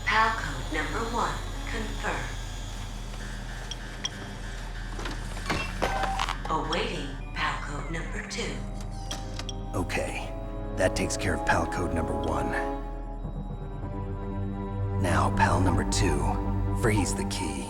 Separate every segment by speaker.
Speaker 1: PAL code number 1 confirmed. Awaiting PAL code number 2.
Speaker 2: Okay, that takes care of PAL code number 1. Now, PAL number 2, freeze the key.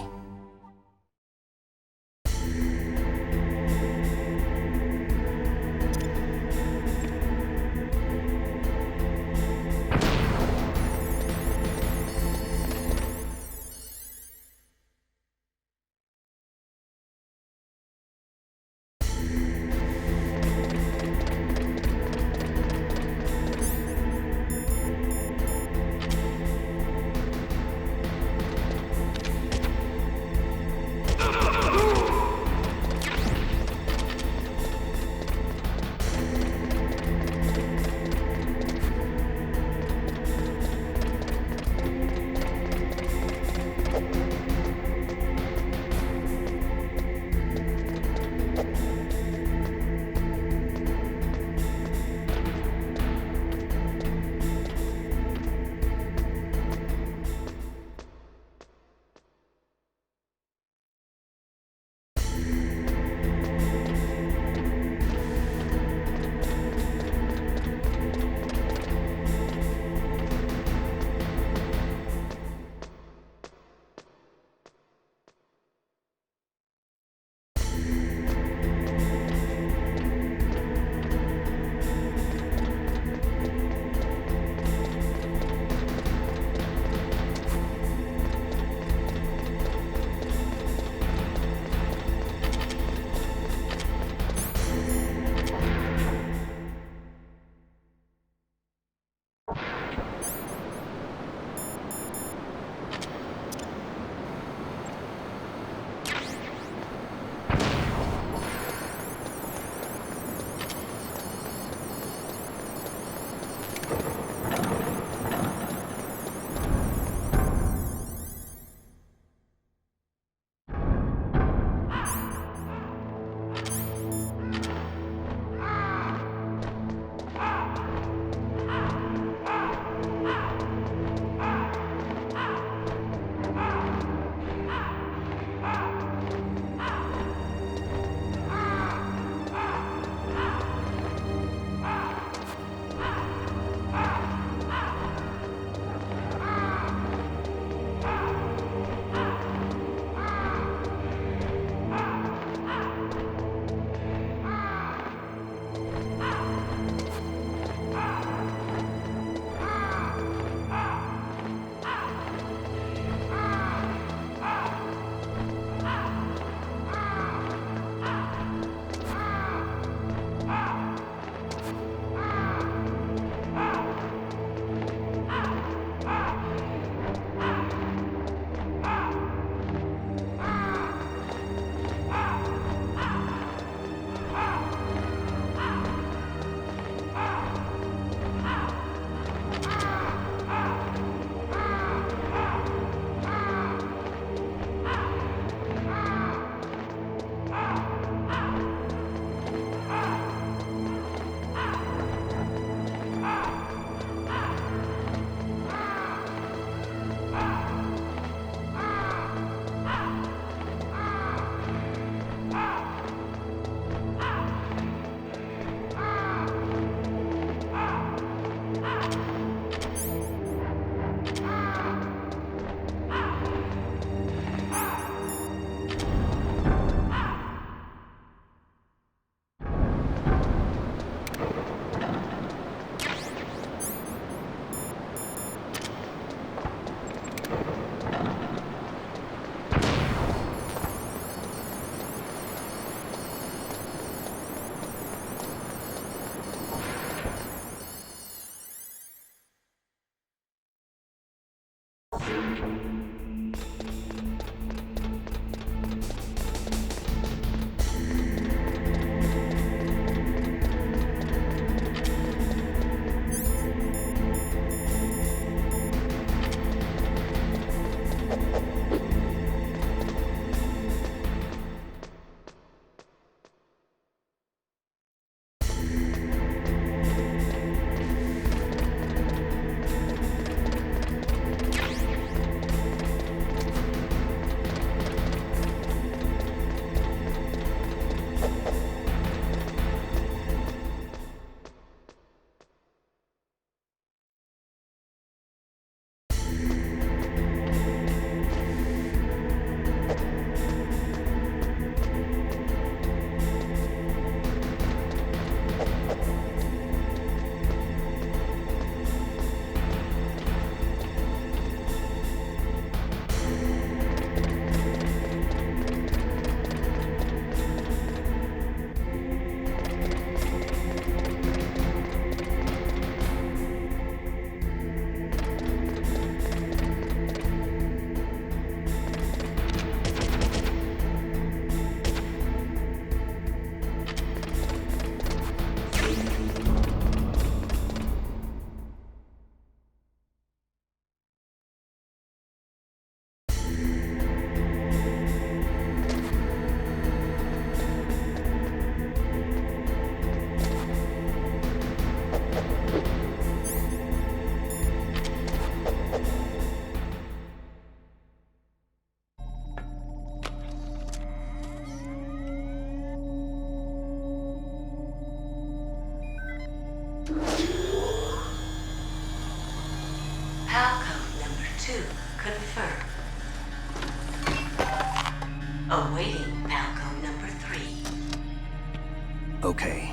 Speaker 2: Okay,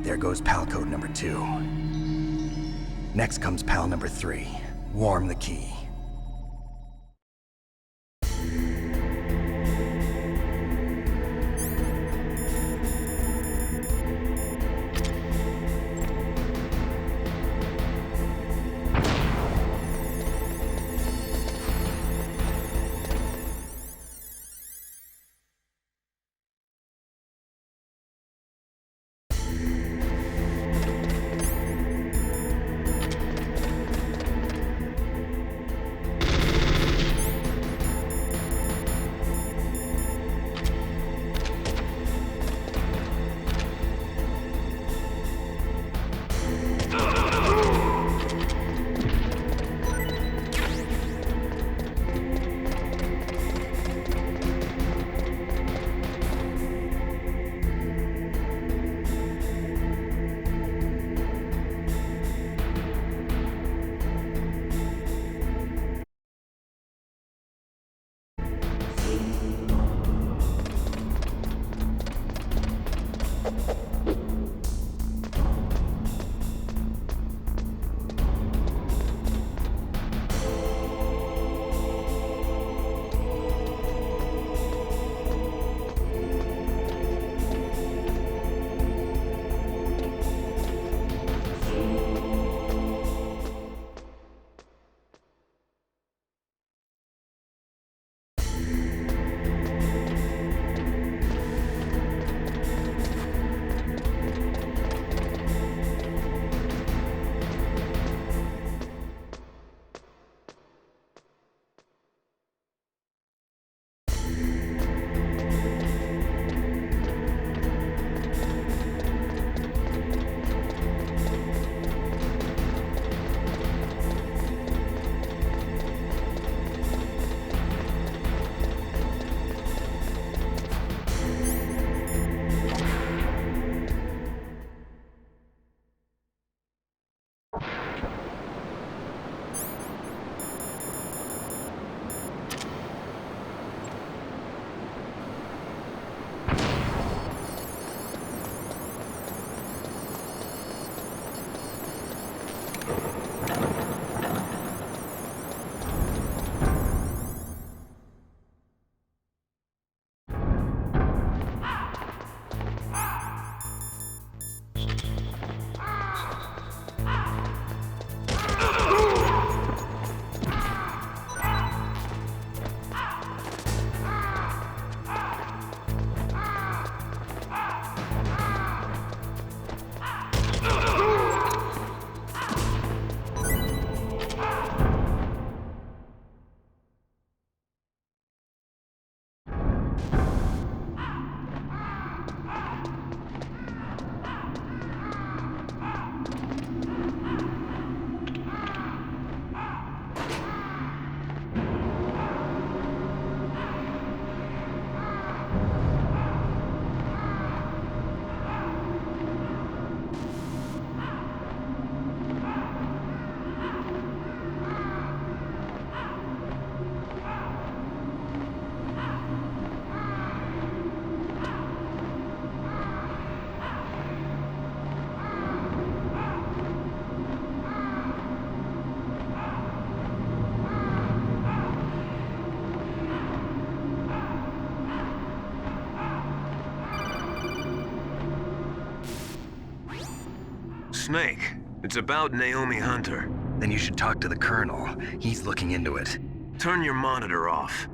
Speaker 2: there goes pal code number 2. Next comes pal number 3. Warm the key.
Speaker 3: Snake, it's about Naomi Hunter.
Speaker 2: Then you should talk to the Colonel. He's looking into it.
Speaker 3: Turn your monitor off.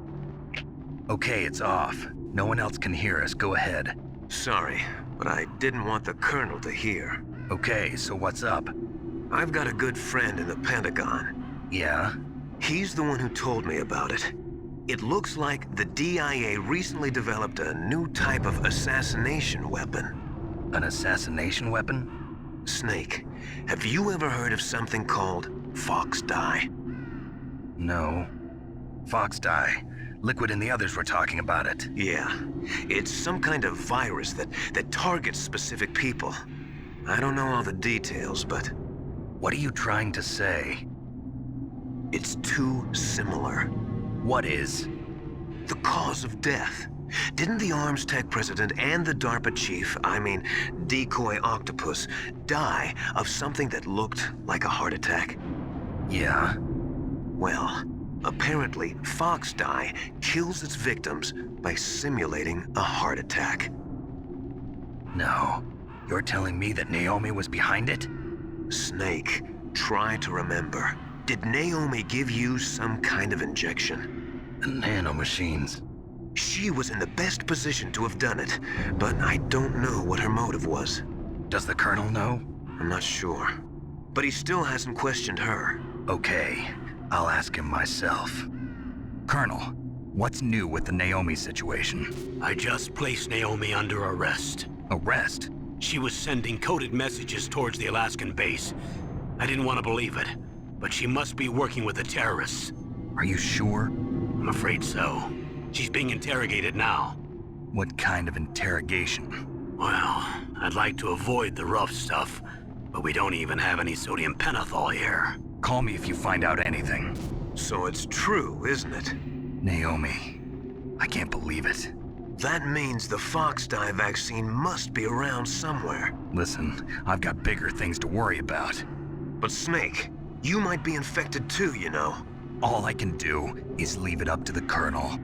Speaker 2: Okay, it's off. No one else can hear us. Go ahead.
Speaker 3: Sorry, but I didn't want the Colonel to hear.
Speaker 2: Okay, so what's up?
Speaker 3: I've got a good friend in the Pentagon.
Speaker 2: Yeah?
Speaker 3: He's the one who told me about it. It looks like the DIA recently developed a new type of assassination weapon.
Speaker 2: An assassination weapon?
Speaker 3: Snake, have you ever heard of something called Fox Dye?
Speaker 2: No. Fox Dye. Liquid and the others were talking about it.
Speaker 3: Yeah. It's some kind of virus that targets specific people. I don't know all the details, but...
Speaker 2: What are you trying to say?
Speaker 3: It's too similar.
Speaker 2: What is?
Speaker 3: The cause of death. Didn't the Arms Tech president and the DARPA chief, I mean, Decoy Octopus, die of something that looked like a heart attack?
Speaker 2: Yeah.
Speaker 3: Well, apparently, Foxdie kills its victims by simulating a heart attack.
Speaker 2: No. You're telling me that Naomi was behind it?
Speaker 3: Snake, try to remember. Did Naomi give you some kind of injection?
Speaker 2: The nanomachines.
Speaker 3: She was in the best position to have done it, but I don't know what her motive was.
Speaker 2: Does the Colonel know?
Speaker 3: I'm not sure. But he still hasn't questioned her.
Speaker 2: Okay, I'll ask him myself. Colonel, what's new with the Naomi situation?
Speaker 4: I just placed Naomi under arrest.
Speaker 2: Arrest?
Speaker 4: She was sending coded messages towards the Alaskan base. I didn't want to believe it, but she must be working with the terrorists.
Speaker 2: Are you sure?
Speaker 4: I'm afraid so. She's being interrogated now.
Speaker 2: What kind of interrogation?
Speaker 4: Well, I'd like to avoid the rough stuff, but we don't even have any sodium pentothal here.
Speaker 2: Call me if you find out anything.
Speaker 3: So it's true, isn't it?
Speaker 2: Naomi, I can't believe it.
Speaker 3: That means the Foxdie vaccine must be around somewhere.
Speaker 2: Listen, I've got bigger things to worry about.
Speaker 3: But Snake, you might be infected too, you know.
Speaker 2: All I can do is leave it up to the Colonel.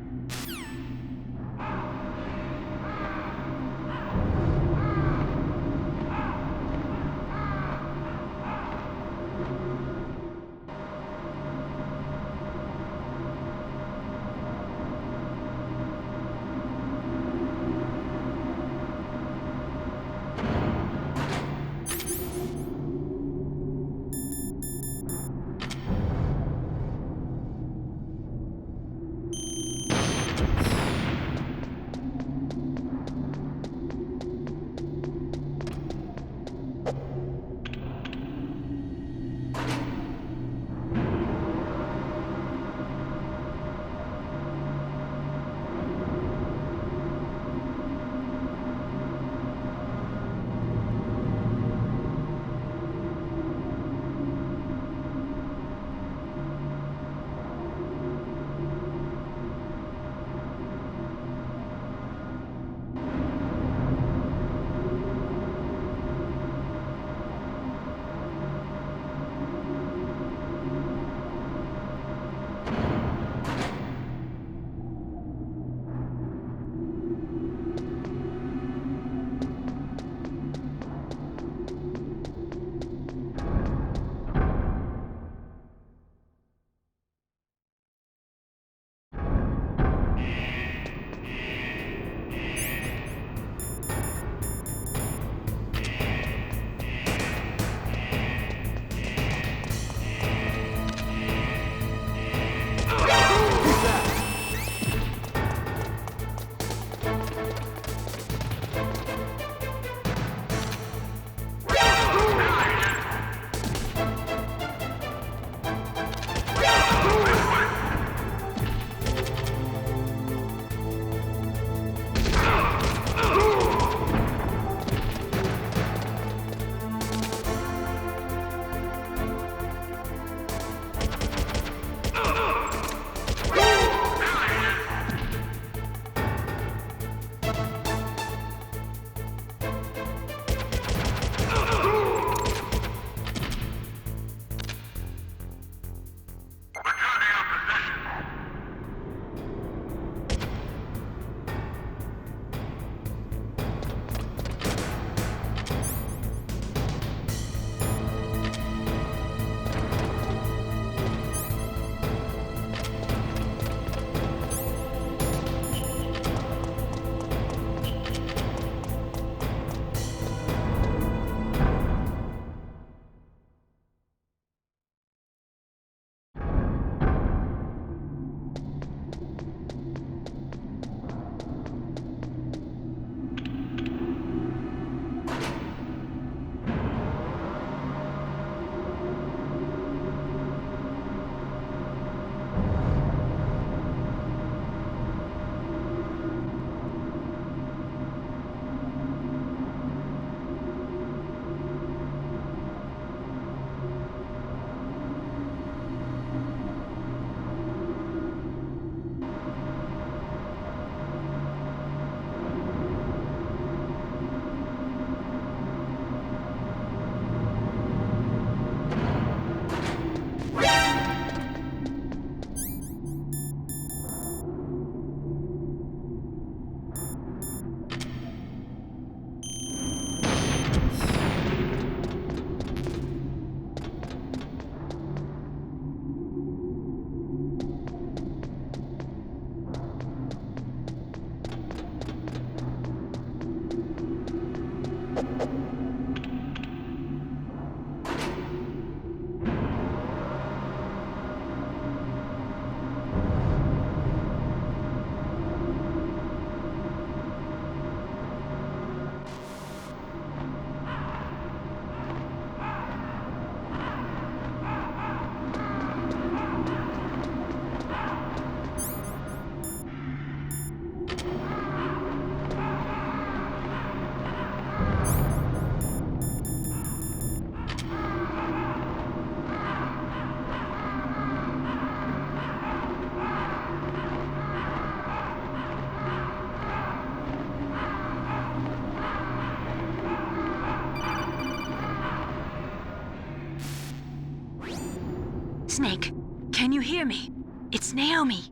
Speaker 5: Snake, can you hear me? It's Naomi.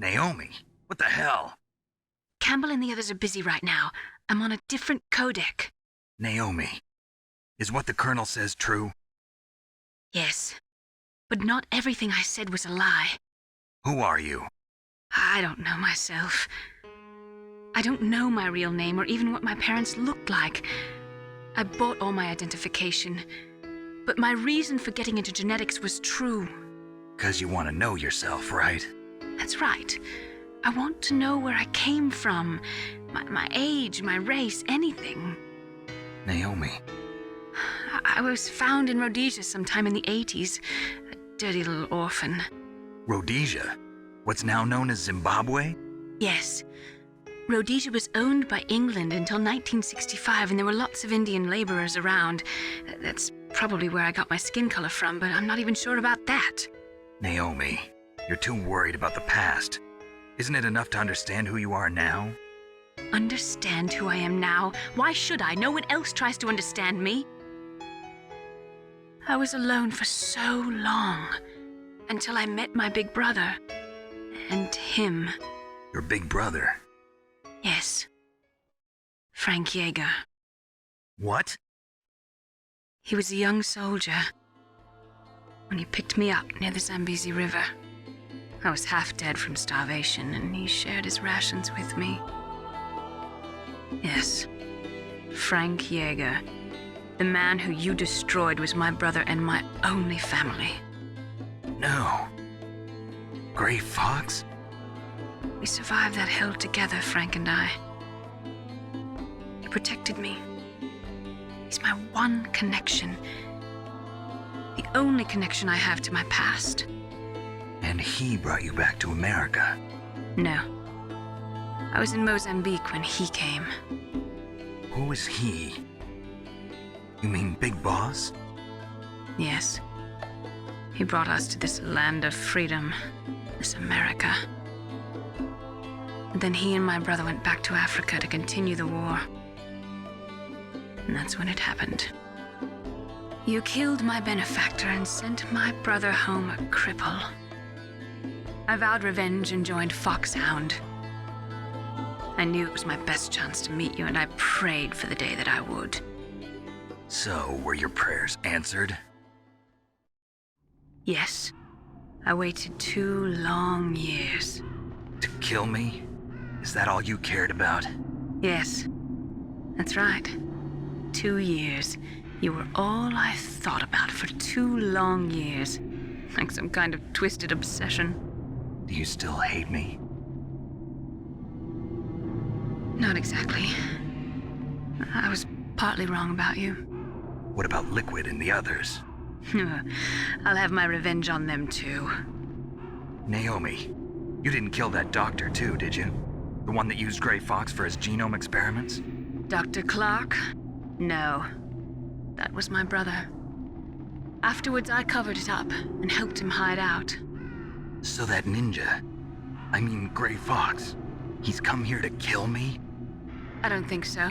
Speaker 2: Naomi? What the hell?
Speaker 5: Campbell and the others are busy right now. I'm on a different codec.
Speaker 2: Naomi, is what the Colonel says true?
Speaker 5: Yes, but not everything I said was a lie.
Speaker 2: Who are you?
Speaker 5: I don't know myself. I don't know my real name or even what my parents looked like. I bought all my identification, but my reason for getting into genetics was true.
Speaker 2: 'Cause you want to know yourself, right?
Speaker 5: That's right. I want to know where I came from, my age, my race, anything.
Speaker 2: Naomi.
Speaker 5: I was found in Rhodesia sometime in the 80s, a dirty little orphan.
Speaker 2: Rhodesia? What's now known as Zimbabwe?
Speaker 5: Yes. Rhodesia was owned by England until 1965, and there were lots of Indian laborers around. That's probably where I got my skin color from, but I'm not even sure about that.
Speaker 2: Naomi, you're too worried about the past. Isn't it enough to understand who you are now?
Speaker 5: Understand who I am now? Why should I? No one else tries to understand me. I was alone for so long, until I met my big brother. And him.
Speaker 2: Your big brother?
Speaker 5: Yes. Frank Yeager.
Speaker 2: What?
Speaker 5: He was a young soldier when he picked me up near the Zambezi River. I was half dead from starvation, and he shared his rations with me. Yes, Frank Yeager. The man who you destroyed was my brother and my only family.
Speaker 2: No. Gray Fox?
Speaker 5: We survived that hell together, Frank and I. He protected me. He's my one connection. The only connection I have to my past.
Speaker 2: And he brought you back to America?
Speaker 5: No. I was in Mozambique when he came.
Speaker 2: Who is he? You mean Big Boss?
Speaker 5: Yes. He brought us to this land of freedom, this America. And then he and my brother went back to Africa to continue the war. And that's when it happened. You killed my benefactor and sent my brother home a cripple. I vowed revenge and joined Foxhound. I knew it was my best chance to meet you, and I prayed for the day that I would.
Speaker 2: So, were your prayers answered?
Speaker 5: Yes. I waited 2 long years.
Speaker 2: To kill me? Is that all you cared about?
Speaker 5: Yes. That's right. 2 years. You were all I thought about for 2 long years. Like some kind of twisted obsession.
Speaker 2: Do you still hate me?
Speaker 5: Not exactly. I was partly wrong about you.
Speaker 2: What about Liquid and the others?
Speaker 5: I'll have my revenge on them too.
Speaker 2: Naomi, you didn't kill that doctor too, did you? The one that used Gray Fox for his genome experiments?
Speaker 5: Dr. Clark? No. That was my brother. Afterwards, I covered it up and helped him hide out.
Speaker 2: So that ninja, I mean Gray Fox, he's come here to kill me?
Speaker 5: I don't think so.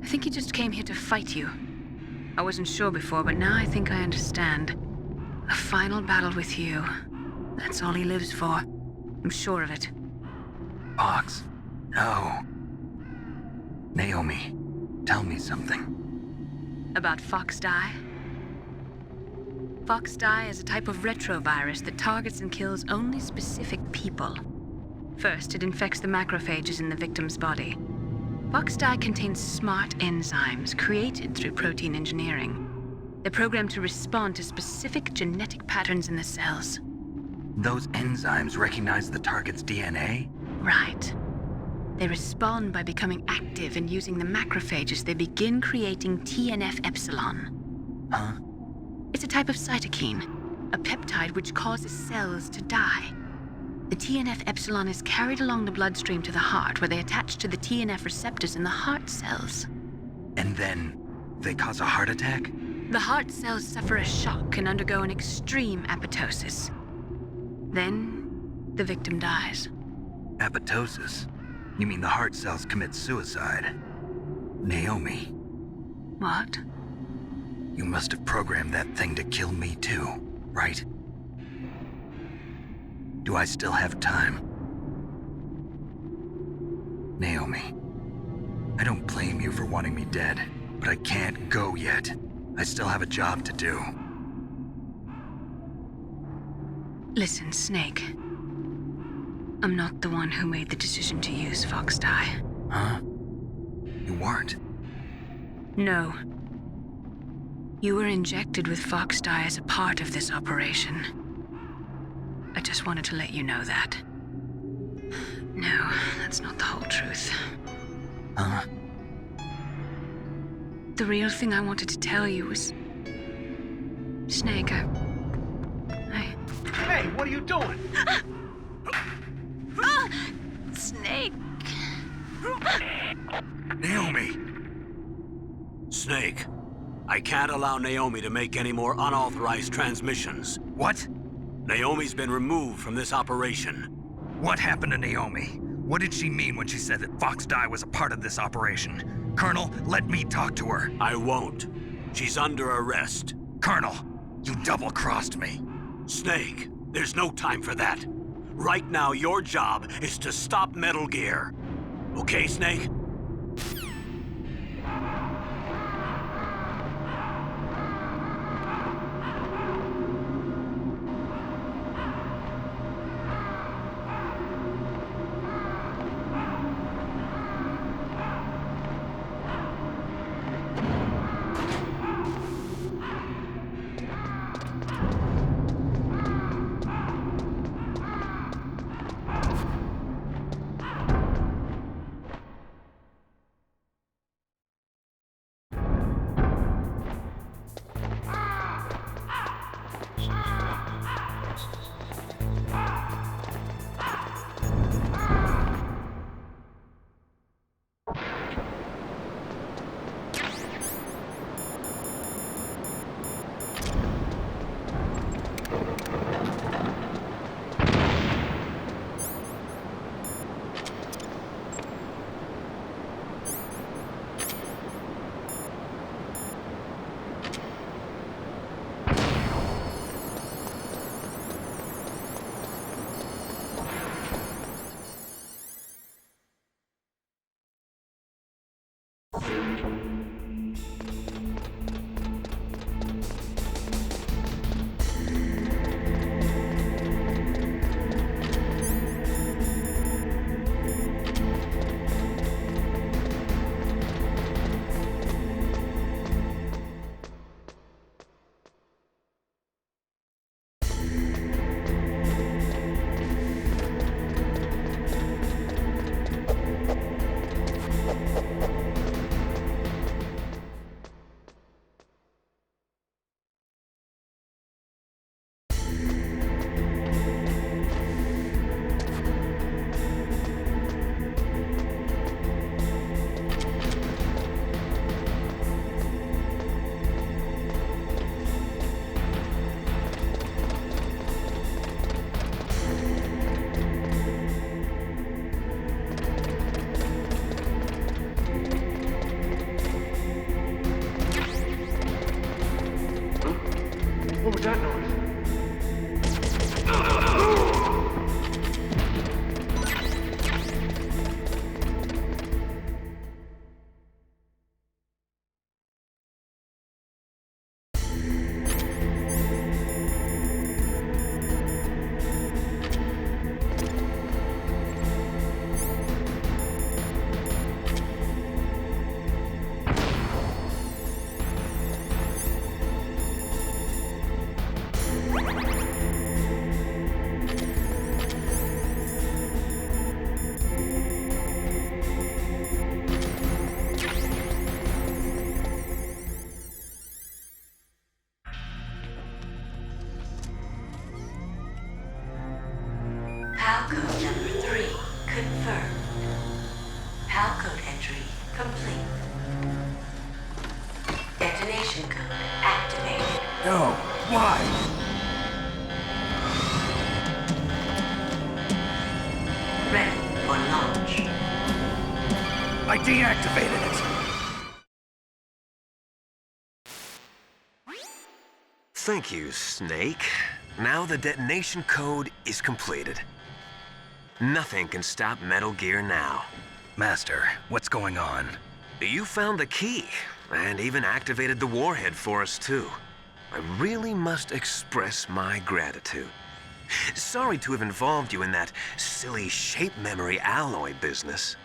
Speaker 5: I think he just came here to fight you. I wasn't sure before, but now I think I understand. A final battle with you. That's all he lives for. I'm sure of it.
Speaker 2: Fox? No. Naomi, tell me something.
Speaker 5: About Foxdie? Foxdie is a type of retrovirus that targets and kills only specific people. First, it infects the macrophages in the victim's body. Foxdie contains smart enzymes created through protein engineering. They're programmed to respond to specific genetic patterns in the cells.
Speaker 2: Those enzymes recognize the target's DNA?
Speaker 5: Right. They respond by becoming active and using the macrophages. They begin creating TNF-epsilon.
Speaker 2: Huh?
Speaker 5: It's a type of cytokine, a peptide which causes cells to die. The TNF-epsilon is carried along the bloodstream to the heart, where they attach to the TNF receptors in the heart cells.
Speaker 2: And then they cause a heart attack?
Speaker 5: The heart cells suffer a shock and undergo an extreme apoptosis. Then, the victim dies.
Speaker 2: Apoptosis? You mean the heart cells commit suicide? Naomi.
Speaker 5: What?
Speaker 2: You must have programmed that thing to kill me too, right? Do I still have time? Naomi, I don't blame you for wanting me dead, but I can't go yet. I still have a job to do.
Speaker 5: Listen, Snake. I'm not the one who made the decision to use Fox dye.
Speaker 2: Huh? You weren't?
Speaker 5: No. You were injected with Fox dye as a part of this operation. I just wanted to let you know that. No, that's not the whole truth.
Speaker 2: Huh?
Speaker 5: The real thing I wanted to tell you was... Snake, I...
Speaker 4: Hey, what are you doing?
Speaker 5: Snake!
Speaker 2: Naomi!
Speaker 4: Snake, I can't allow Naomi to make any more unauthorized transmissions.
Speaker 2: What?
Speaker 4: Naomi's been removed from this operation.
Speaker 2: What happened to Naomi? What did she mean when she said that Fox dye was a part of this operation? Colonel, let me talk to her.
Speaker 4: I won't. She's under arrest.
Speaker 2: Colonel, you double-crossed me.
Speaker 4: Snake, there's no time for that. Right now, your job is to stop Metal Gear. Okay, Snake?
Speaker 6: What was that noise?
Speaker 1: PAL code number 3 confirmed. PAL code entry complete. Detonation code activated.
Speaker 2: No, why?
Speaker 1: Ready for launch.
Speaker 2: I deactivated it.
Speaker 3: Thank you, Snake. Now the detonation code is completed. Nothing can stop Metal Gear now.
Speaker 2: Master, what's going on?
Speaker 3: You found the key, and even activated the warhead for us, too. I really must express my gratitude. Sorry to have involved you in that silly shape memory alloy business.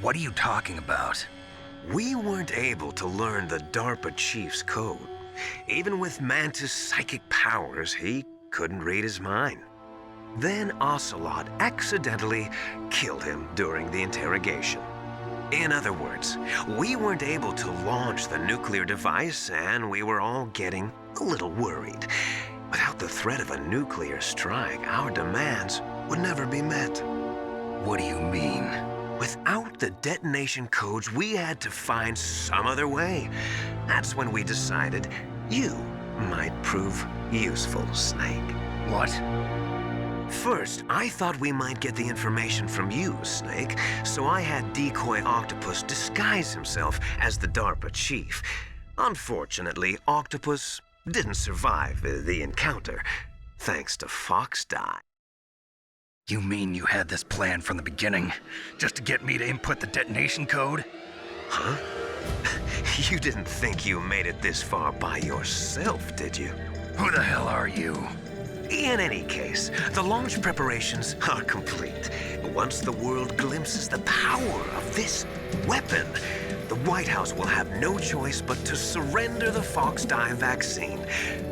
Speaker 2: What are you talking about?
Speaker 3: We weren't able to learn the DARPA chief's code. Even with Mantis' psychic powers, he couldn't read his mind. Then Ocelot accidentally killed him during the interrogation. In other words, we weren't able to launch the nuclear device, and we were all getting a little worried. Without the threat of a nuclear strike, our demands would never be met.
Speaker 2: What do you mean?
Speaker 3: Without the detonation codes, we had to find some other way. That's when we decided you might prove useful, Snake.
Speaker 2: What?
Speaker 3: First, I thought we might get the information from you, Snake, so I had Decoy Octopus disguise himself as the DARPA chief. Unfortunately, Octopus didn't survive the encounter, thanks to Fox Die.
Speaker 2: You mean you had this plan from the beginning, just to get me to input the detonation code?
Speaker 3: Huh? You didn't think you made it this far by yourself, did you?
Speaker 2: Who the hell are you?
Speaker 3: In any case, the launch preparations are complete. Once the world glimpses the power of this weapon, the White House will have no choice but to surrender the Fox Die vaccine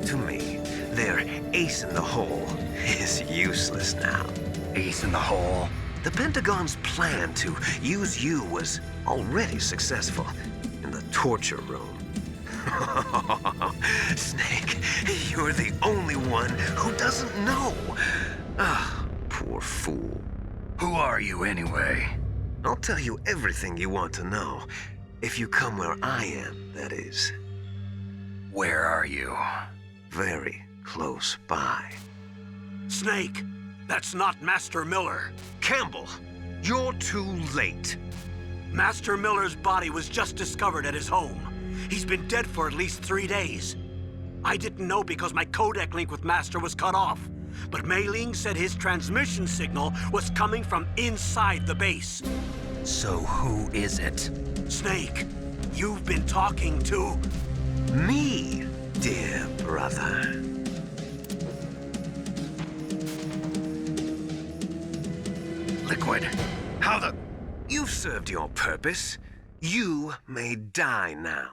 Speaker 3: to me. Their ace in the hole is useless now.
Speaker 2: Ace in the hole?
Speaker 3: The Pentagon's plan to use you was already successful in the torture room. Snake, you're the only one who doesn't know. Ah, poor fool.
Speaker 2: Who are you anyway?
Speaker 3: I'll tell you everything you want to know. If you come where I am, that is.
Speaker 2: Where are you?
Speaker 3: Very close by.
Speaker 4: Snake, that's not Master Miller.
Speaker 3: Campbell, you're too late.
Speaker 4: Master Miller's body was just discovered at his home. He's been dead for at least 3 days. I didn't know because my codec link with Master was cut off. But Mei Ling said his transmission signal was coming from inside the base.
Speaker 2: So who is it?
Speaker 4: Snake, you've been talking to...
Speaker 3: Me, dear brother.
Speaker 2: Liquid. How the...
Speaker 3: You've served your purpose. You may die now.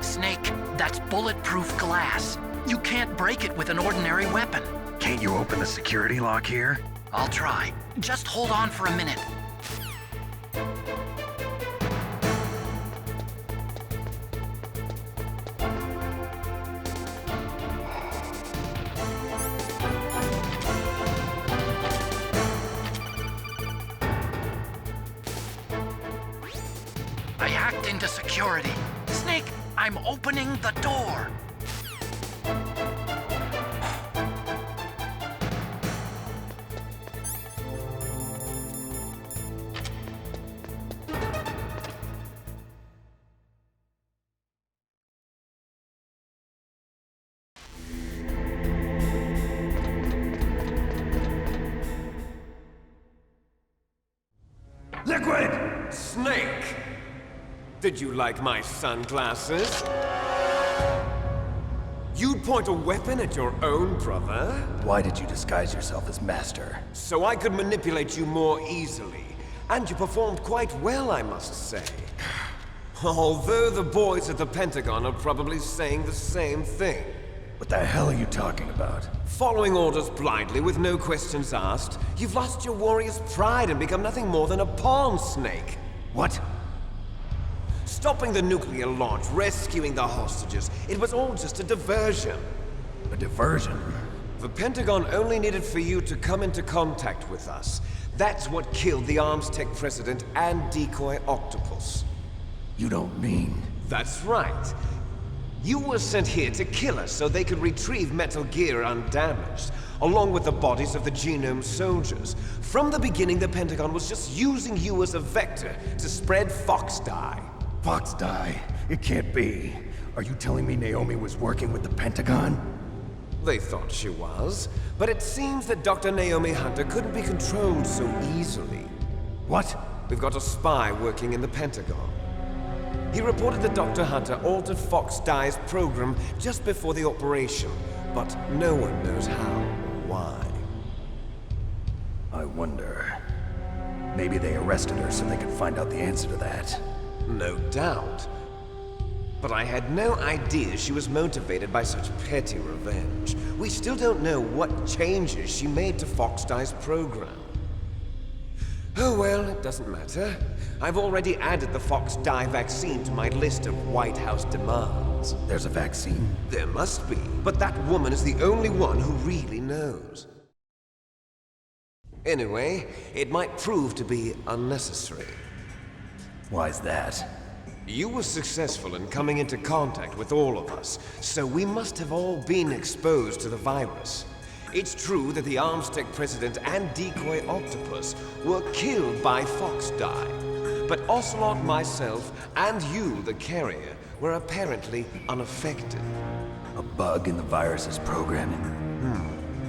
Speaker 7: Snake, that's bulletproof glass. You can't break it with an ordinary weapon.
Speaker 2: Can't you open the security lock here?
Speaker 7: I'll try. Just hold on for a minute. I hacked into security. Snake, I'm opening the door.
Speaker 8: Snake! Did you like my sunglasses? You'd point a weapon at your own brother?
Speaker 2: Why did you disguise yourself as Master?
Speaker 8: So I could manipulate you more easily. And you performed quite well, I must say. Although the boys at the Pentagon are probably saying the same thing.
Speaker 2: What the hell are you talking about?
Speaker 8: Following orders blindly with no questions asked, you've lost your warrior's pride and become nothing more than a pawn, Snake.
Speaker 2: What?
Speaker 8: Stopping the nuclear launch, rescuing the hostages, it was all just a diversion.
Speaker 2: A diversion?
Speaker 8: The Pentagon only needed for you to come into contact with us. That's what killed the Arms Tech president and decoy octopus.
Speaker 2: You don't mean...
Speaker 8: That's right. You were sent here to kill us so they could retrieve Metal Gear undamaged, along with the bodies of the Genome soldiers. From the beginning, the Pentagon was just using you as a vector to spread Fox dye.
Speaker 2: Fox dye? It can't be. Are you telling me Naomi was working with the Pentagon?
Speaker 8: They thought she was, but it seems that Dr. Naomi Hunter couldn't be controlled so easily.
Speaker 2: What?
Speaker 8: We've got a spy working in the Pentagon. He reported that Dr. Hunter altered Fox Dye's program just before the operation, but no one knows how or why.
Speaker 2: I wonder... Maybe they arrested her so they could find out the answer to that.
Speaker 8: No doubt. But I had no idea she was motivated by such petty revenge. We still don't know what changes she made to Fox Dye's program. Oh well, it doesn't matter. I've already added the Fox Dye vaccine to my list of White House demands.
Speaker 2: There's a vaccine?
Speaker 8: There must be, but that woman is the only one who really knows. Anyway, it might prove to be unnecessary.
Speaker 2: Why's that?
Speaker 8: You were successful in coming into contact with all of us, so we must have all been exposed to the virus. It's true that the Arms Tech president and decoy octopus were killed by Fox Dye, but Ocelot, myself, and you, the carrier, were apparently unaffected.
Speaker 2: A bug in the virus's programming?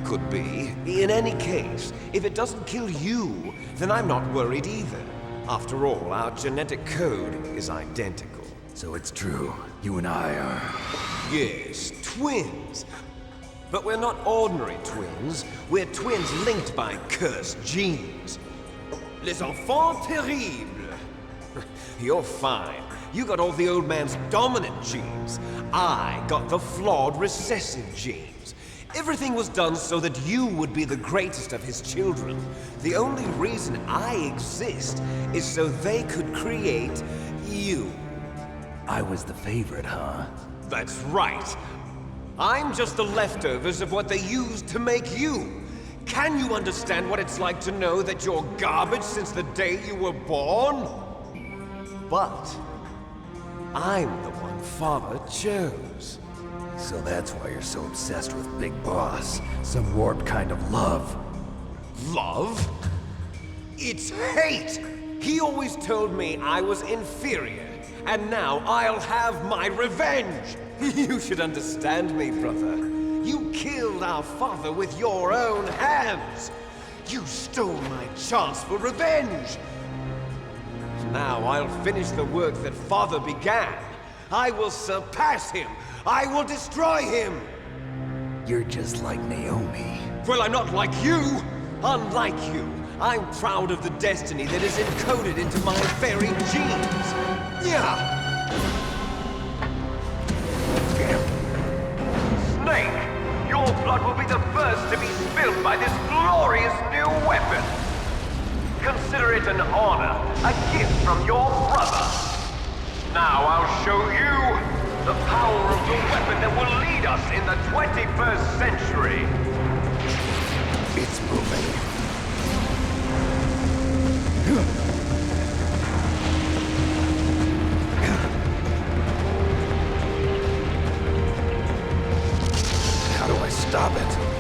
Speaker 8: Could be. In any case, if it doesn't kill you, then I'm not worried either. After all, our genetic code is identical.
Speaker 2: So it's true. You and I are...
Speaker 8: Yes, twins. But we're not ordinary twins. We're twins linked by cursed genes. Les enfants terribles. You're fine. You got all the old man's dominant genes. I got the flawed recessive genes. Everything was done so that you would be the greatest of his children. The only reason I exist is so they could create you.
Speaker 2: I was the favorite, huh?
Speaker 8: That's right. I'm just the leftovers of what they used to make you. Can you understand what it's like to know that you're garbage since the day you were born? But I'm the one Father chose.
Speaker 2: So that's why you're so obsessed with Big Boss. Some warped kind of love.
Speaker 8: Love? It's hate! He always told me I was inferior, and now I'll have my revenge! You should understand me, brother. You killed our father with your own hands! You stole my chance for revenge! Now I'll finish the work that Father began. I will surpass him! I will destroy him!
Speaker 2: You're just like Naomi.
Speaker 8: Well, I'm not like you! Unlike you, I'm proud of the destiny that is encoded into my very genes! Yeah!
Speaker 3: Snake, your blood will be the first to be spilled by this glorious new weapon. Consider it an honor, a gift from your brother. Now I'll show you the power of the weapon that will lead us in the 21st century.
Speaker 2: It's moving. How do I stop it?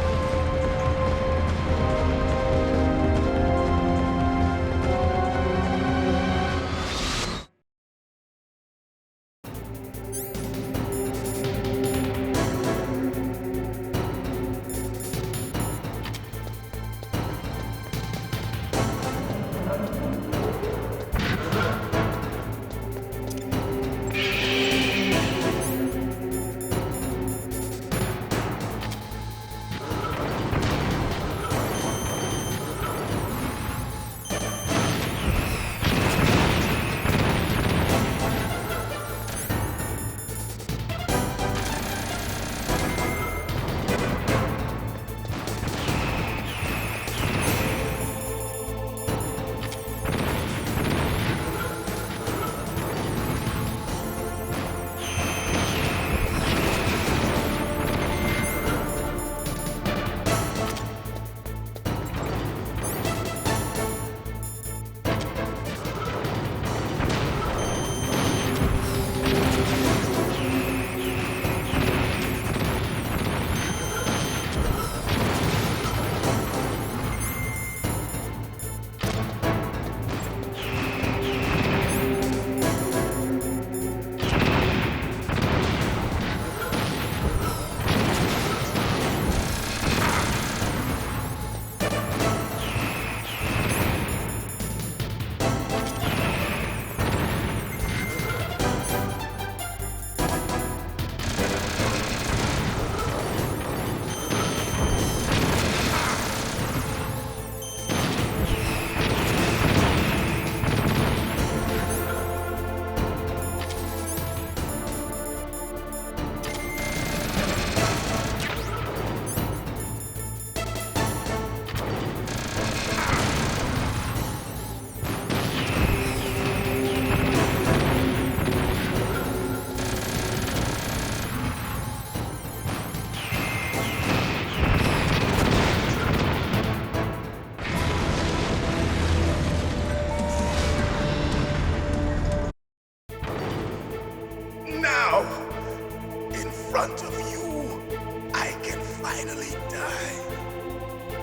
Speaker 9: finally die.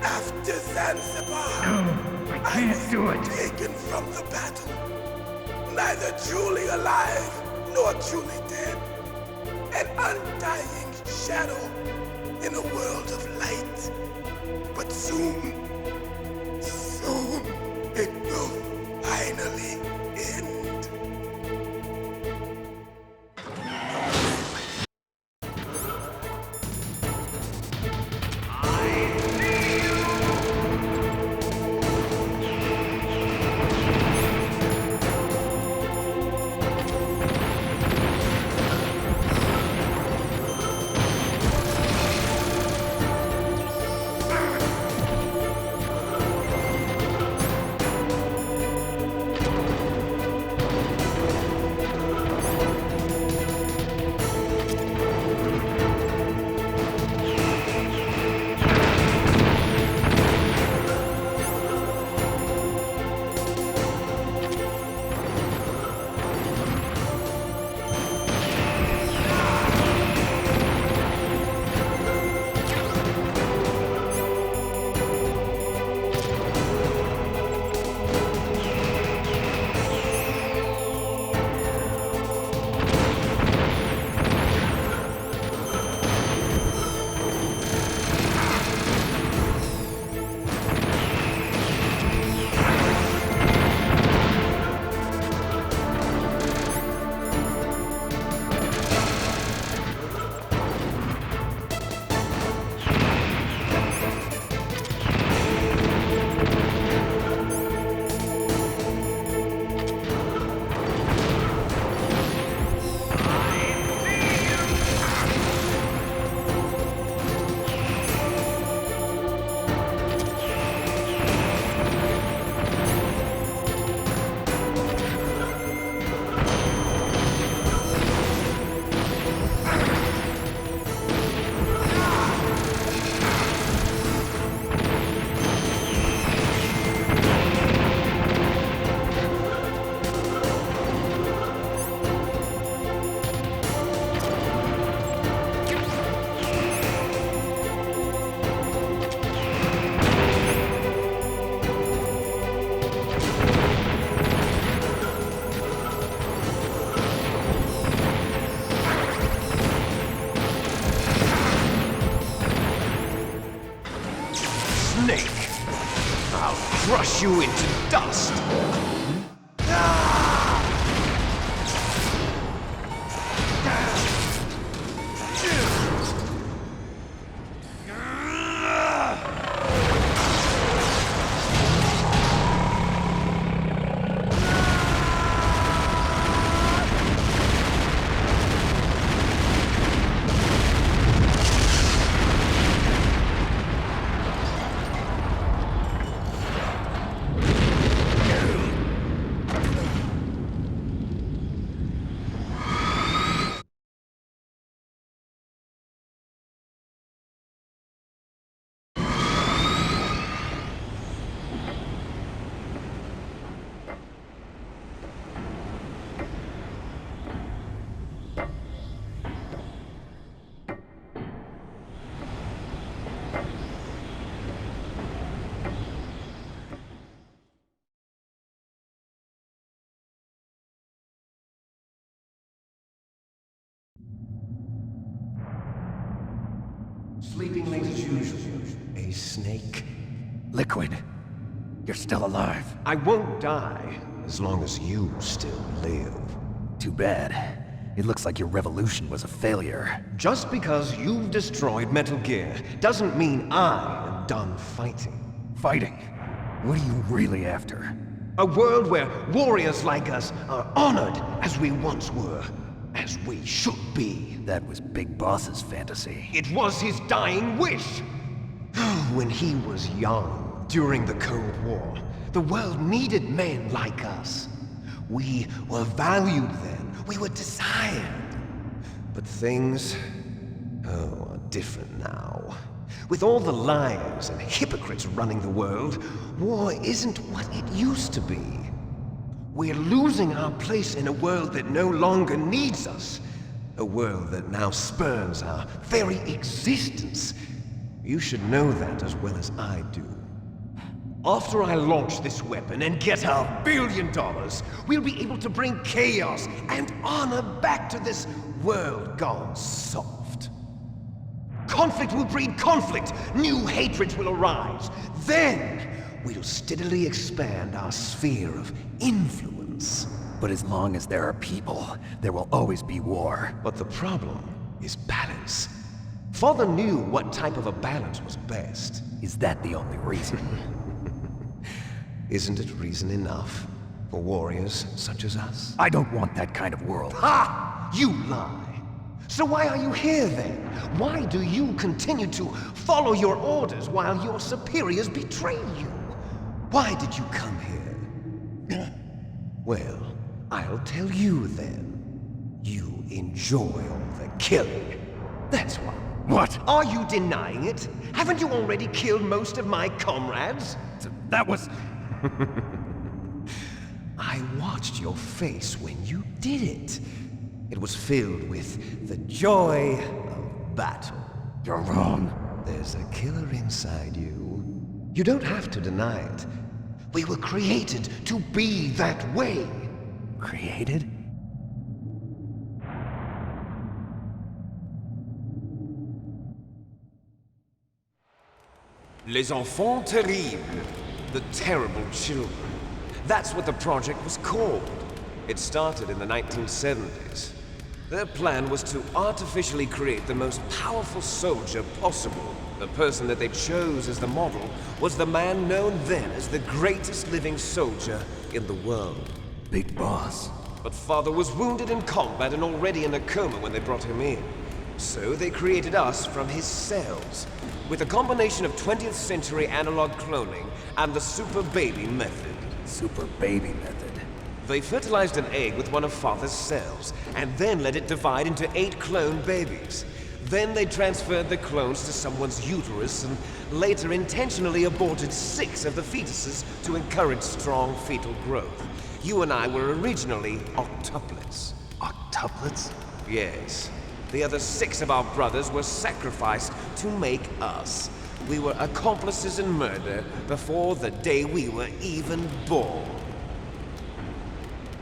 Speaker 9: After Zanzibar,
Speaker 6: No, I can't do it.
Speaker 9: taken from the battle, neither truly alive nor truly dead. An undying shadow in a world of light. But soon it will finally end.
Speaker 8: Snake! I'll crush you into dust!
Speaker 10: Sleeping late as usual.
Speaker 8: A snake?
Speaker 2: Liquid, you're still alive.
Speaker 8: I won't die as long as you still live.
Speaker 2: Too bad. It looks like your revolution was a failure.
Speaker 8: Just because you've destroyed Metal Gear doesn't mean I am done fighting.
Speaker 2: Fighting? What are you really after?
Speaker 8: A world where warriors like us are honored as we once were, as we should be.
Speaker 2: That was Big Boss's fantasy.
Speaker 8: It was his dying wish. When he was young, during the Cold War, the world needed men like us. We were valued then. We were desired. But things, are different now. With all the liars and hypocrites running the world, war isn't what it used to be. We're losing our place in a world that no longer needs us. A world that now spurns our very existence. You should know that as well as I do. After I launch this weapon and get our $1 billion, we'll be able to bring chaos and honor back to this world gone soft. Conflict will breed conflict, new hatreds will arise. Then, we'll steadily expand our sphere of influence.
Speaker 2: But as long as there are people, there will always be war.
Speaker 8: But the problem is balance. Father knew what type of a balance was best.
Speaker 2: Is that the only reason?
Speaker 8: Isn't it reason enough for warriors such as us?
Speaker 2: I don't want that kind of world.
Speaker 8: Ha! You lie! So why are you here then? Why do you continue to follow your orders while your superiors betray you? Why did you come here? Well, I'll tell you then. You enjoy all the killing. That's why.
Speaker 2: What?
Speaker 8: Are you denying it? Haven't you already killed most of my comrades?
Speaker 2: That was...
Speaker 8: I watched your face when you did it. It was filled with the joy of battle.
Speaker 2: You're wrong.
Speaker 8: There's a killer inside you. You don't have to deny it. We were created to be that way.
Speaker 2: Created?
Speaker 8: Les enfants terribles. The terrible children. That's what the project was called. It started in the 1970s. Their plan was to artificially create the most powerful soldier possible. The person that they chose as the model was the man known then as the greatest living soldier in the world.
Speaker 2: Big boss.
Speaker 8: But Father was wounded in combat and already in a coma when they brought him in. So they created us from his cells, with a combination of 20th century analog cloning and the super baby method.
Speaker 2: Super baby method.
Speaker 8: They fertilized an egg with one of Father's cells, and then let it divide into 8 clone babies. Then they transferred the clones to someone's uterus and later intentionally aborted 6 of the fetuses to encourage strong fetal growth. You and I were originally octuplets.
Speaker 2: Octuplets?
Speaker 8: Yes. The other 6 of our brothers were sacrificed to make us. We were accomplices in murder before the day we were even born.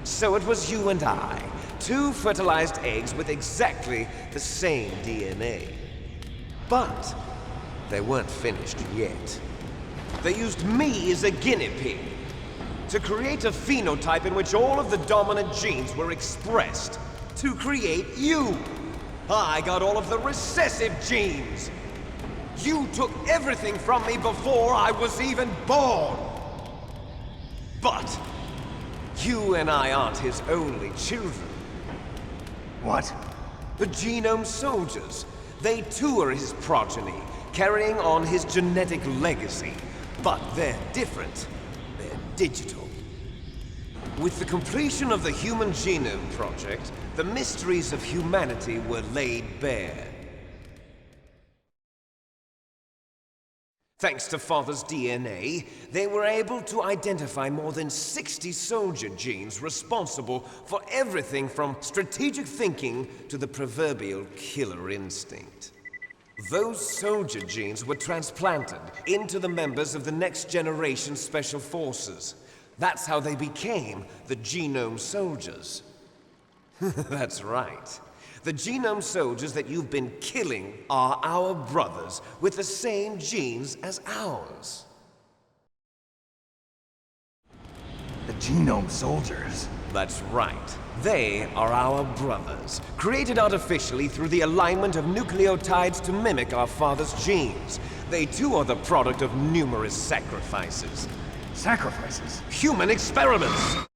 Speaker 8: So it was you and I, 2 fertilized eggs with exactly the same DNA. But they weren't finished yet. They used me as a guinea pig to create a phenotype in which all of the dominant genes were expressed. To create you. I got all of the recessive genes. You took everything from me before I was even born. But you and I aren't his only children.
Speaker 2: What?
Speaker 8: The genome soldiers. They too are his progeny, carrying on his genetic legacy. But they're different. They're digital. With the completion of the Human Genome Project, the mysteries of humanity were laid bare. Thanks to Father's DNA, they were able to identify more than 60 soldier genes responsible for everything from strategic thinking to the proverbial killer instinct. Those soldier genes were transplanted into the members of the next generation special forces. That's how they became the genome soldiers. That's right. The genome soldiers that you've been killing are our brothers with the same genes as ours.
Speaker 2: The genome soldiers?
Speaker 8: That's right. They are our brothers, created artificially through the alignment of nucleotides to mimic our father's genes. They too are the product of numerous sacrifices.
Speaker 2: Sacrifices?
Speaker 8: Human experiments!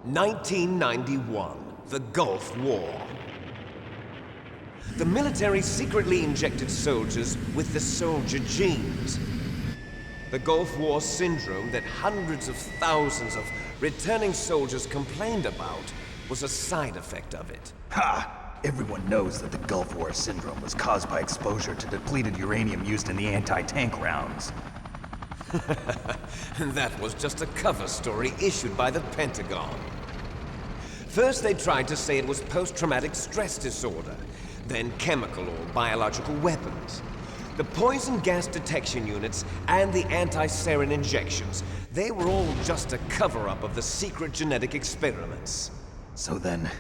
Speaker 8: 1991, the Gulf War. The military secretly injected soldiers with the soldier genes. The Gulf War syndrome that hundreds of thousands of returning soldiers complained about was a side effect of it.
Speaker 2: Ha! Everyone knows that the Gulf War syndrome was caused by exposure to depleted uranium used in the anti-tank rounds.
Speaker 8: That was just a cover story issued by the Pentagon. First, they tried to say it was post-traumatic stress disorder. then chemical or biological weapons. The poison gas detection units and the anti-sarin injections, they were all just a cover-up of the secret genetic experiments.
Speaker 2: So then,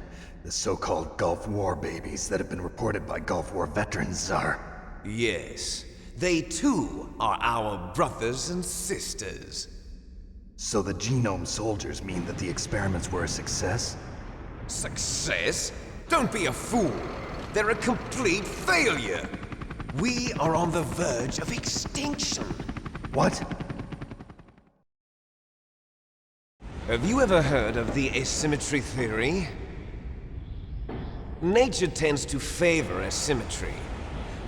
Speaker 2: the so-called Gulf War babies that have been reported by Gulf War veterans are...
Speaker 8: Yes, they too are our brothers and sisters.
Speaker 2: So the genome soldiers mean that the experiments were a success?
Speaker 8: Success? Don't be a fool! They're a complete failure! We are on the verge of extinction.
Speaker 2: What?
Speaker 8: Have you ever heard of the asymmetry theory? Nature tends to favor asymmetry.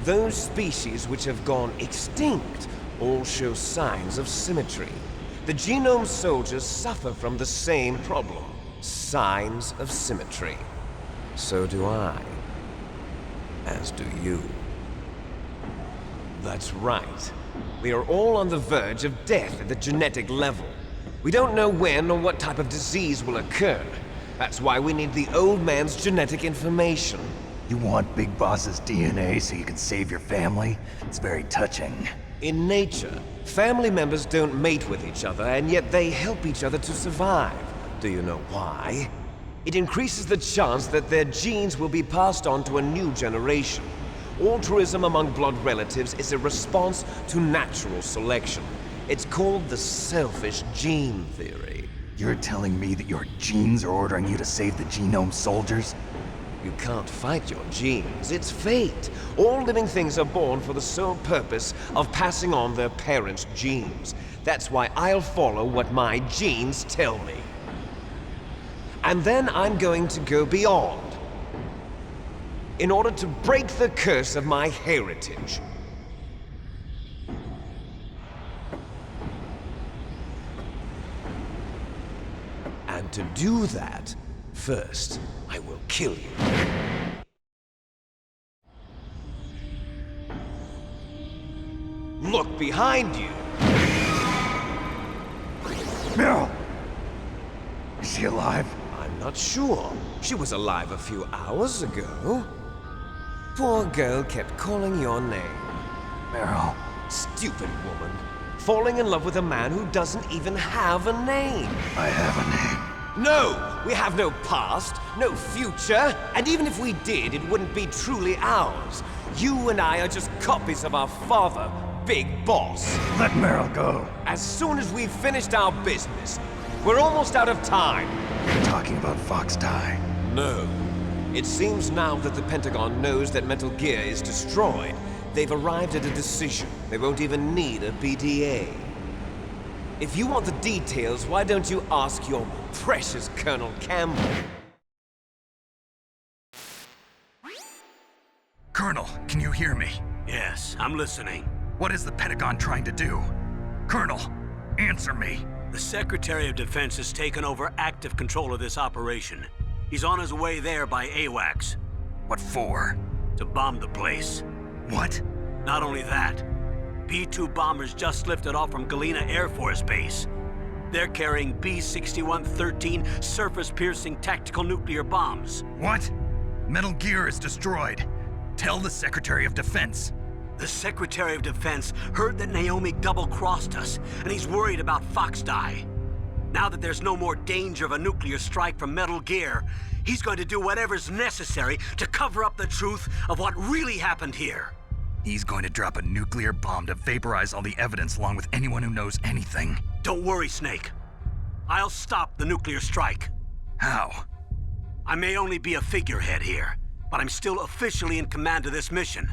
Speaker 8: Those species which have gone extinct all show signs of symmetry. The genome soldiers suffer from the same problem. Signs of symmetry. So do I. As do you. That's right. We are all on the verge of death at the genetic level. We don't know when or what type of disease will occur. That's why we need the old man's genetic information.
Speaker 2: You want Big Boss's DNA so you can save your family? It's very touching.
Speaker 8: In nature, family members don't mate with each other, and yet they help each other to survive. Do you know why? It increases the chance that their genes will be passed on to a new generation. Altruism among blood relatives is a response to natural selection. It's called the selfish gene theory.
Speaker 2: You're telling me that your genes are ordering you to save the genome soldiers?
Speaker 8: You can't fight your genes. It's fate. All living things are born for the sole purpose of passing on their parents' genes. That's why I'll follow what my genes tell me. And then I'm going to go beyond. In order to break the curse of my heritage. And to do that, first, I will kill you. Look behind you!
Speaker 2: Meryl! Is she alive?
Speaker 8: I'm not sure. She was alive a few hours ago. Poor girl kept calling your name.
Speaker 2: Meryl.
Speaker 8: Stupid woman. Falling in love with a man who doesn't even have a name.
Speaker 2: I have a name.
Speaker 8: No! We have no past, no future, and even if we did, it wouldn't be truly ours. You and I are just copies of our father, Big Boss.
Speaker 2: Let Meryl go.
Speaker 8: As soon as we've finished our business, we're almost out of time.
Speaker 2: You're talking about Fox Die.
Speaker 8: No. It seems now that the Pentagon knows that Metal Gear is destroyed. They've arrived at a decision. They won't even need a PDA. If you want the details, why don't you ask your precious Colonel Campbell?
Speaker 2: Colonel, can you hear me?
Speaker 4: Yes, I'm listening.
Speaker 2: What is the Pentagon trying to do? Colonel, answer me.
Speaker 4: The Secretary of Defense has taken over active control of this operation. He's on his way there by AWACS.
Speaker 2: What for?
Speaker 4: To bomb the place.
Speaker 2: What?
Speaker 4: Not only that, B-2 bombers just lifted off from Galena Air Force Base. They're carrying B-6113 surface-piercing tactical nuclear bombs.
Speaker 2: What? Metal Gear is destroyed. Tell the Secretary of Defense.
Speaker 4: The Secretary of Defense heard that Naomi double-crossed us, and he's worried about Fox Die. Now that there's no more danger of a nuclear strike from Metal Gear, he's going to do whatever's necessary to cover up the truth of what really happened here.
Speaker 2: He's going to drop a nuclear bomb to vaporize all the evidence along with anyone who knows anything.
Speaker 4: Don't worry, Snake. I'll stop the nuclear strike.
Speaker 2: How?
Speaker 4: I may only be a figurehead here, but I'm still officially in command of this mission.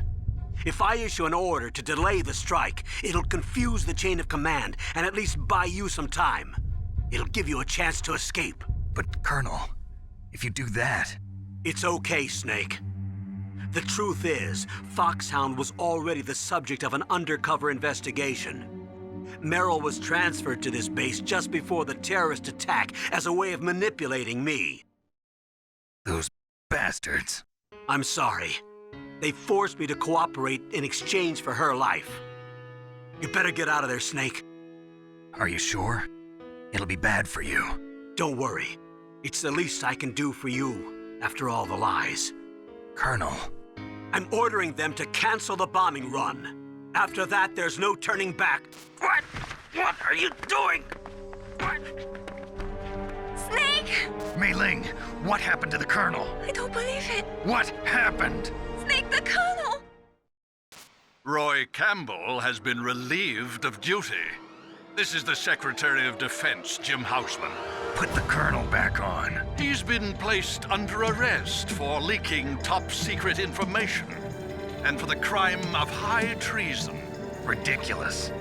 Speaker 4: If I issue an order to delay the strike, it'll confuse the chain of command and at least buy you some time. It'll give you a chance to escape.
Speaker 2: But, Colonel, if you do that...
Speaker 4: It's okay, Snake. The truth is, Foxhound was already the subject of an undercover investigation. Merrill was transferred to this base just before the terrorist attack as a way of manipulating me.
Speaker 2: Those bastards.
Speaker 4: I'm sorry. They forced me to cooperate in exchange for her life. You better get out of there, Snake.
Speaker 2: Are you sure? It'll be bad for you.
Speaker 4: Don't worry. It's the least I can do for you after all the lies.
Speaker 2: Colonel,
Speaker 4: I'm ordering them to cancel the bombing run. After that, there's no turning back.
Speaker 7: What? What are you doing? What?
Speaker 5: Snake!
Speaker 2: Mei Ling, what happened to the Colonel?
Speaker 5: I don't believe it.
Speaker 2: What happened?
Speaker 5: Snake the Colonel!
Speaker 11: Roy Campbell has been relieved of duty. This is the Secretary of Defense, Jim Houseman.
Speaker 2: Put the Colonel back on.
Speaker 11: He's been placed under arrest for leaking top-secret information and for the crime of high treason.
Speaker 2: Ridiculous.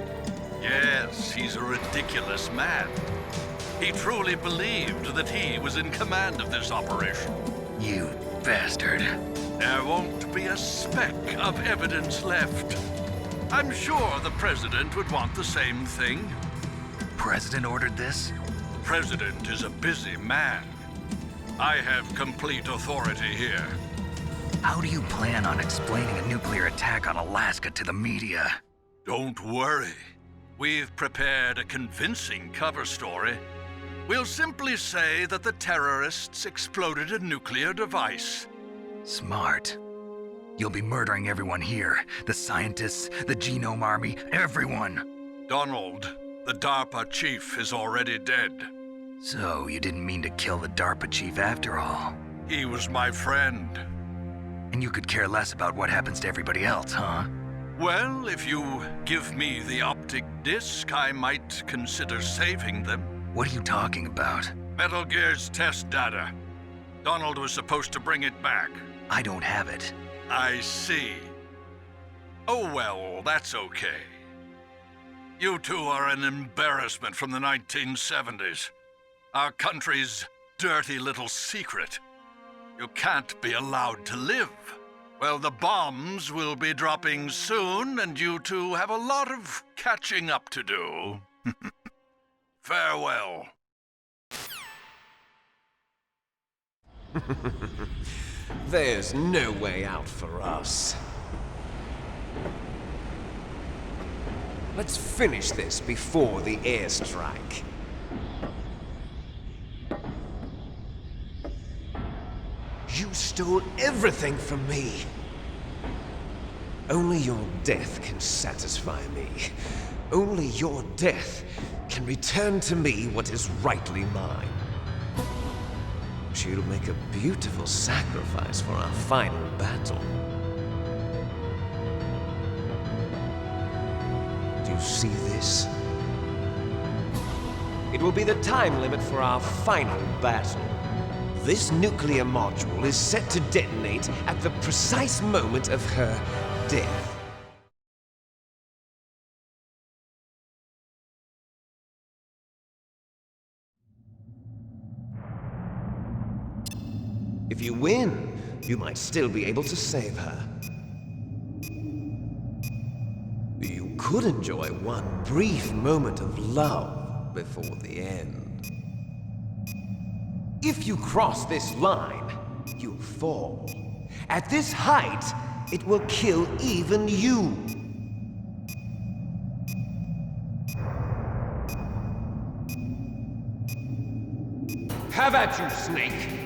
Speaker 11: Yes, he's a ridiculous man. He truly believed that he was in command of this operation.
Speaker 2: You bastard.
Speaker 11: There won't be a speck of evidence left. I'm sure the President would want the same thing.
Speaker 2: President ordered this?
Speaker 11: President is a busy man. I have complete authority here.
Speaker 2: How do you plan on explaining a nuclear attack on Alaska to the media?
Speaker 11: Don't worry. We've prepared a convincing cover story. We'll simply say that the terrorists exploded a nuclear device.
Speaker 2: Smart. You'll be murdering everyone here. The scientists, the Genome Army, everyone.
Speaker 11: Donald, the DARPA chief, is already dead.
Speaker 2: So, you didn't mean to kill the DARPA chief after all.
Speaker 11: He was my friend.
Speaker 2: And you could care less about what happens to everybody else, huh?
Speaker 11: Well, if you give me the optic disc, I might consider saving them.
Speaker 2: What are you talking about?
Speaker 11: Metal Gear's test data. Donald was supposed to bring it back.
Speaker 2: I don't have it.
Speaker 11: I see. Oh well, that's okay. You two are an embarrassment from the 1970s. Our country's dirty little secret. You can't be allowed to live. Well, the bombs will be dropping soon, and you two have a lot of catching up to do. Farewell.
Speaker 8: There's no way out for us. Let's finish this before the airstrike. You stole everything from me. Only your death can satisfy me. Only your death can return to me what is rightly mine. She'll make a beautiful sacrifice for our final battle. Do you see this? It will be the time limit for our final battle. This nuclear module is set to detonate at the precise moment of her death. If you win, you might still be able to save her. You could enjoy one brief moment of love before the end. If you cross this line, you'll fall. At this height, it will kill even you. Have at you, Snake!